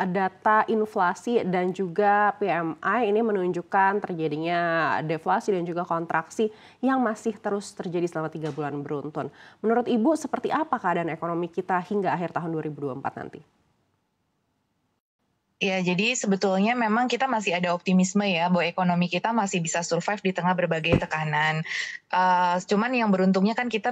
data inflasi dan juga PMI ini menunjukkan terjadinya deflasi dan juga kontraksi yang masih terus terjadi selama 3 bulan beruntun. Menurut Ibu, seperti apa keadaan ekonomi kita hingga akhir tahun 2024 nanti? Ya, jadi sebetulnya memang kita masih ada optimisme ya bahwa ekonomi kita masih bisa survive di tengah berbagai tekanan. Cuman yang beruntungnya kan kita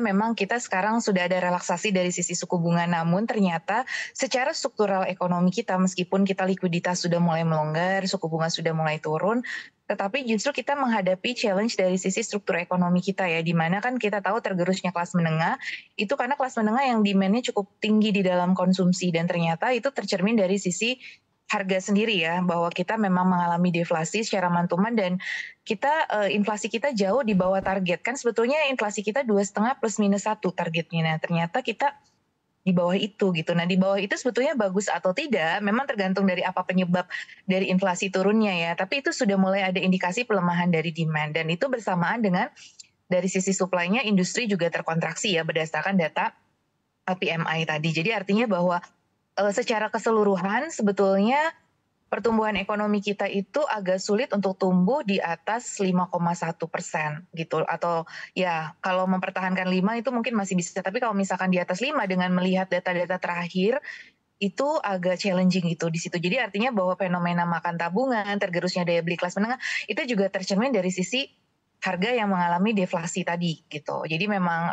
sekarang sudah ada relaksasi dari sisi suku bunga, namun ternyata secara struktural ekonomi kita meskipun kita likuiditas sudah mulai melonggar, suku bunga sudah mulai turun, tetapi justru kita menghadapi challenge dari sisi struktur ekonomi kita ya, di mana kan kita tahu tergerusnya kelas menengah, itu karena kelas menengah yang demand-nya cukup tinggi di dalam konsumsi dan ternyata itu tercermin dari sisi harga sendiri ya, bahwa kita memang mengalami deflasi secara mantuman dan inflasi kita jauh di bawah target. Kan sebetulnya inflasi kita 2,5 plus minus 1 targetnya. Nah, ternyata kita di bawah itu gitu. Nah, di bawah itu sebetulnya bagus atau tidak, memang tergantung dari apa penyebab dari inflasi turunnya ya. Tapi itu sudah mulai ada indikasi pelemahan dari demand dan itu bersamaan dengan dari sisi supply-nya industri juga terkontraksi ya berdasarkan data PMI tadi. Jadi artinya bahwa secara keseluruhan sebetulnya pertumbuhan ekonomi kita itu agak sulit untuk tumbuh di atas 5,1% gitu atau ya kalau mempertahankan 5 itu mungkin masih bisa, tapi kalau misalkan di atas 5 dengan melihat data-data terakhir, itu agak challenging gitu di situ. Jadi artinya bahwa fenomena makan tabungan, tergerusnya daya beli kelas menengah, itu juga tercermin dari sisi harga yang mengalami deflasi tadi gitu. Jadi memang,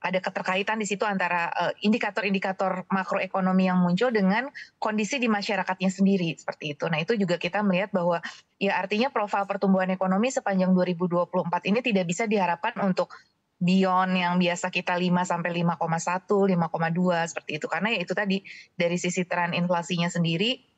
ada keterkaitan di situ antara, indikator-indikator makroekonomi yang muncul dengan kondisi di masyarakatnya sendiri, seperti itu. Nah, itu juga kita melihat bahwa, ya artinya profil pertumbuhan ekonomi sepanjang 2024 ini tidak bisa diharapkan untuk beyond yang biasa kita 5 sampai 5,1, 5,2 seperti itu. Karena ya itu tadi, dari sisi tren inflasinya sendiri,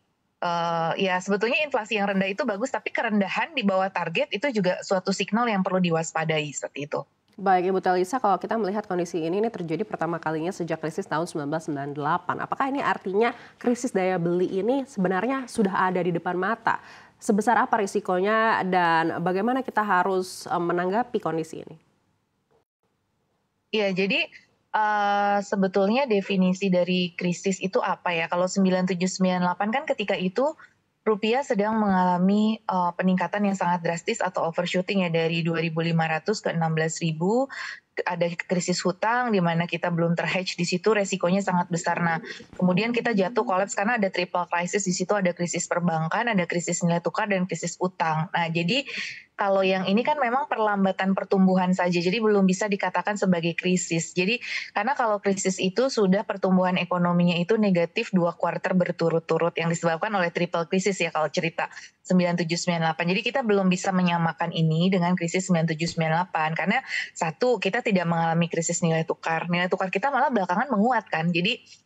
ya sebetulnya inflasi yang rendah itu bagus, tapi kerendahan di bawah target itu juga suatu signal yang perlu diwaspadai, seperti itu. Baik, Ibu Telisa, kalau kita melihat kondisi ini terjadi pertama kalinya sejak krisis tahun 1998. Apakah ini artinya krisis daya beli ini sebenarnya sudah ada di depan mata? Sebesar apa risikonya dan bagaimana kita harus menanggapi kondisi ini? Iya, jadi, sebetulnya definisi dari krisis itu apa ya, kalau 97, 98 kan ketika itu rupiah sedang mengalami, peningkatan yang sangat drastis atau overshooting ya dari 2.500 ke 16.000, ada krisis hutang di mana kita belum ter-hedge di situ resikonya sangat besar. Nah, kemudian kita jatuh kolaps karena ada triple crisis di situ, ada krisis perbankan, ada krisis nilai tukar, dan krisis utang. Nah, jadi kalau yang ini kan memang perlambatan pertumbuhan saja, jadi belum bisa dikatakan sebagai krisis. Jadi karena kalau krisis itu sudah pertumbuhan ekonominya itu negatif 2 kuartal berturut-turut yang disebabkan oleh triple krisis ya kalau cerita 97, 98. Jadi kita belum bisa menyamakan ini dengan krisis 97, 98 karena satu, kita tidak mengalami krisis nilai tukar. Nilai tukar kita malah belakangan menguat kan. Jadi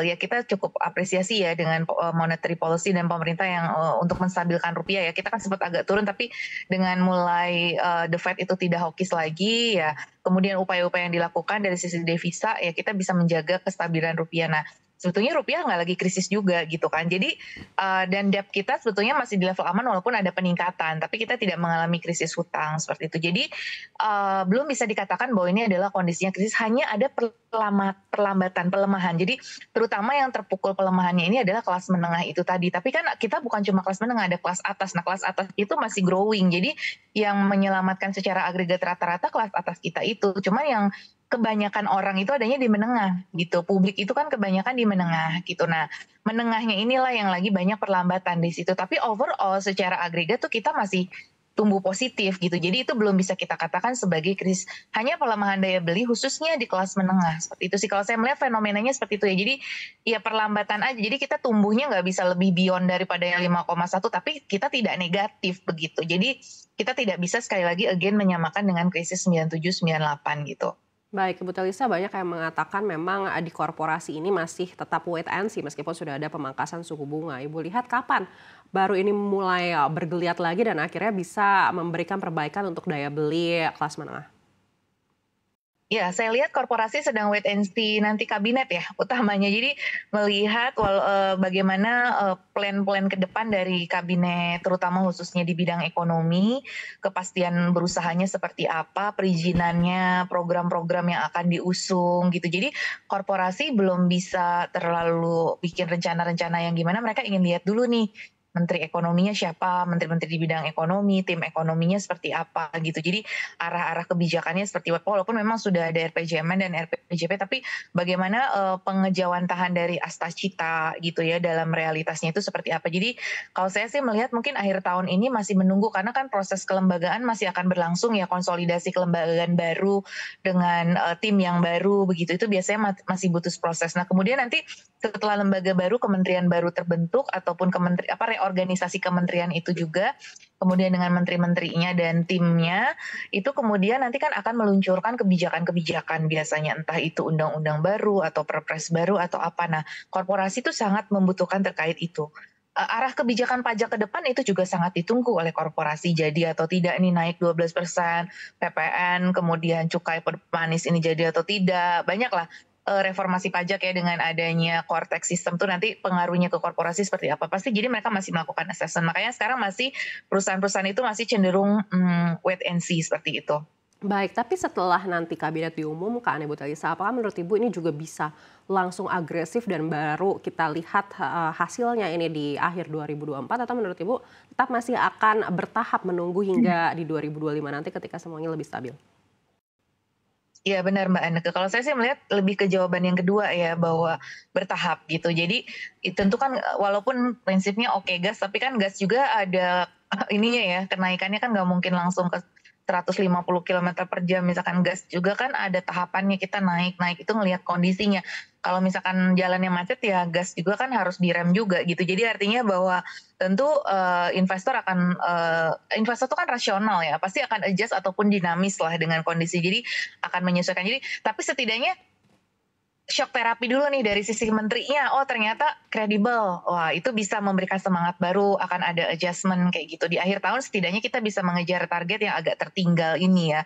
ya kita cukup apresiasi ya dengan monetary policy dan pemerintah yang untuk menstabilkan rupiah ya. Kita kan sempat agak turun tapi dengan mulai the Fed itu tidak hawkish lagi ya, kemudian upaya-upaya yang dilakukan dari sisi devisa ya kita bisa menjaga kestabilan rupiah. Nah, sebetulnya rupiah nggak lagi krisis juga gitu kan. Jadi dan debt kita sebetulnya masih di level aman walaupun ada peningkatan, tapi kita tidak mengalami krisis hutang seperti itu. Jadi belum bisa dikatakan bahwa ini adalah kondisinya krisis, hanya ada perlambatan, pelemahan. Jadi terutama yang terpukul pelemahannya ini adalah kelas menengah itu tadi. Tapi kan kita bukan cuma kelas menengah, ada kelas atas. Nah, kelas atas itu masih growing. Jadi yang menyelamatkan secara agregat rata-rata kelas atas kita itu. Cuman yang kebanyakan orang itu adanya di menengah gitu. Publik itu kan kebanyakan di menengah gitu. Nah, menengahnya inilah yang lagi banyak perlambatan di situ. Tapi overall secara agregat tuh kita masih tumbuh positif gitu. Jadi itu belum bisa kita katakan sebagai krisis. Hanya pelemahan daya beli khususnya di kelas menengah. Seperti itu sih kalau saya melihat fenomenanya seperti itu ya. Jadi ya perlambatan aja. Jadi kita tumbuhnya nggak bisa lebih beyond daripada yang 5,1 tapi kita tidak negatif begitu. Jadi kita tidak bisa sekali lagi again menyamakan dengan krisis 97, 98 gitu. Baik, Ibu Telisa, banyak yang mengatakan memang di korporasi ini masih tetap wait and see meskipun sudah ada pemangkasan suku bunga. Ibu lihat kapan baru ini mulai bergeliat lagi dan akhirnya bisa memberikan perbaikan untuk daya beli kelas menengah? Ya, saya lihat korporasi sedang wait and see nanti kabinet ya, utamanya. Jadi melihat bagaimana, plan-plan ke depan dari kabinet, terutama khususnya di bidang ekonomi, kepastian berusahanya seperti apa, perizinannya, program-program yang akan diusung gitu. Jadi korporasi belum bisa terlalu bikin rencana-rencana yang gimana, mereka ingin lihat dulu nih, menteri ekonominya siapa, menteri-menteri di bidang ekonomi, tim ekonominya seperti apa gitu. Jadi arah-arah kebijakannya seperti apa, walaupun memang sudah ada RPJMN dan RPJP, tapi bagaimana pengejawantahan dari Astacita gitu ya dalam realitasnya itu seperti apa. Jadi kalau saya sih melihat mungkin akhir tahun ini masih menunggu, karena kan proses kelembagaan masih akan berlangsung ya, konsolidasi kelembagaan baru dengan tim yang baru begitu, itu biasanya masih butuh proses. Nah kemudian nanti setelah lembaga baru, kementerian baru terbentuk ataupun reorganisasi kementerian itu juga, kemudian dengan menteri-menterinya dan timnya, itu kemudian nanti kan akan meluncurkan kebijakan-kebijakan biasanya, entah itu undang-undang baru atau perpres baru atau apa. Nah, korporasi itu sangat membutuhkan terkait itu. Arah kebijakan pajak ke depan itu juga sangat ditunggu oleh korporasi, jadi atau tidak nih naik 12%, PPN, kemudian cukai manis ini jadi atau tidak, banyaklah reformasi pajak ya dengan adanya core tax system tuh nanti pengaruhnya ke korporasi seperti apa. Pasti jadi mereka masih melakukan assessment. Makanya sekarang masih perusahaan-perusahaan itu masih cenderung wait and see seperti itu. Baik, tapi setelah nanti kabinet diumumkan, Ibu Telisa, apakah menurut Ibu ini juga bisa langsung agresif dan baru kita lihat hasilnya ini di akhir 2024, atau menurut Ibu tetap masih akan bertahap menunggu hingga di 2025 nanti ketika semuanya lebih stabil? Iya benar Mbak Anneke, kalau saya sih melihat lebih ke jawaban yang kedua ya, bahwa bertahap gitu. Jadi tentu kan walaupun prinsipnya oke gas, tapi kan gas juga ada ininya ya, kenaikannya kan nggak mungkin langsung ke 150 kilometer per jam, misalkan gas juga kan ada tahapannya, kita naik-naik itu ngelihat kondisinya. Kalau misalkan jalannya macet ya gas juga kan harus direm juga gitu. Jadi artinya bahwa tentu investor itu kan rasional ya, pasti akan adjust ataupun dinamis lah dengan kondisi. Jadi akan menyesuaikan. Jadi tapi setidaknya shock terapi dulu nih dari sisi menterinya, oh ternyata kredibel, wah itu bisa memberikan semangat baru, akan ada adjustment kayak gitu. Di akhir tahun setidaknya kita bisa mengejar target yang agak tertinggal ini ya,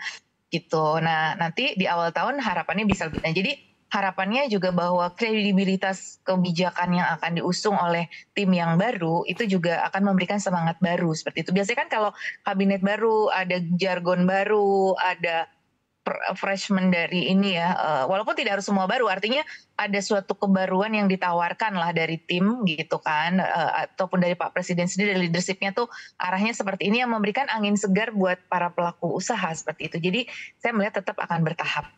gitu. Nah nanti di awal tahun harapannya bisa lebih. Nah jadi harapannya juga bahwa kredibilitas kebijakan yang akan diusung oleh tim yang baru itu juga akan memberikan semangat baru seperti itu. Biasanya kan kalau kabinet baru ada jargon baru, ada freshman dari ini ya, walaupun tidak harus semua baru, artinya ada suatu kebaruan yang ditawarkan lah dari tim gitu kan, ataupun dari Pak Presiden sendiri, dari leadership-nya tuh arahnya seperti ini yang memberikan angin segar buat para pelaku usaha seperti itu. Jadi saya melihat tetap akan bertahap.